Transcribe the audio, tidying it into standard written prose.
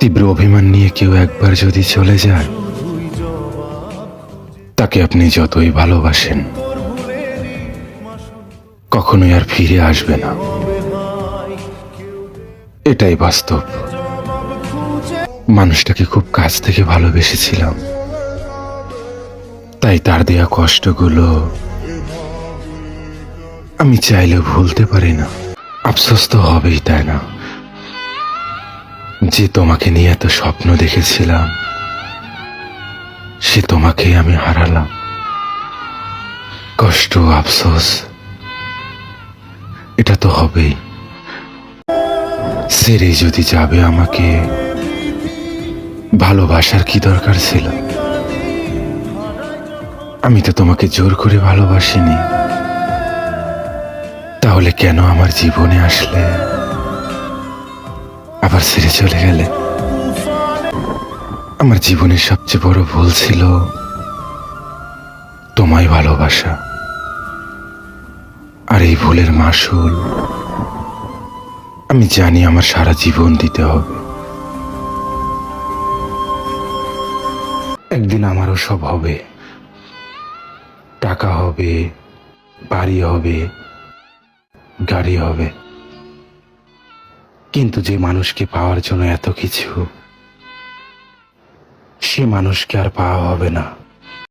তীব্র অভিমান নিয়ে কেউ একবার যদি চলে যায়, তাকে আপনি যতই ভালোবাসেন কখনোই আর ফিরে আসবে না। এটাই বাস্তব। মানুষটাকে খুব কাছ থেকে ভালোবেসেছিলাম, তাই তার দেয়া কষ্টগুলো আমি চাইলেও ভুলতে পারি না। আফসোস তো হবেই, তাই না? যে তোমাকে নিয়ে এত স্বপ্ন দেখেছিলাম, সে তোমাকে আমি হারালাম। কষ্ট, আফসোস এটা তো হবেই। ছেড়ে যদি যাবে আমাকে, ভালোবাসার কি দরকার ছিল? আমি তো তোমাকে জোর করে ভালোবাসিনি। তাহলে কেন আমার জীবনে আসলে আবার ছেড়ে চলে গেলে? আমার জীবনের সবচেয়ে বড় ভুল ছিল তোমায় ভালোবাসা, আর এই ভুলের মাসুল আমি জানি আমার সারা জীবন দিতে হবে। একদিন আমারও সব হবে, টাকা হবে, বাড়ি হবে, গাড়ি হবে, কিন্তু যে মানুষকে পাওয়ার জন্য এত কিছু, সে মানুষকে আর পাওয়া হবে না।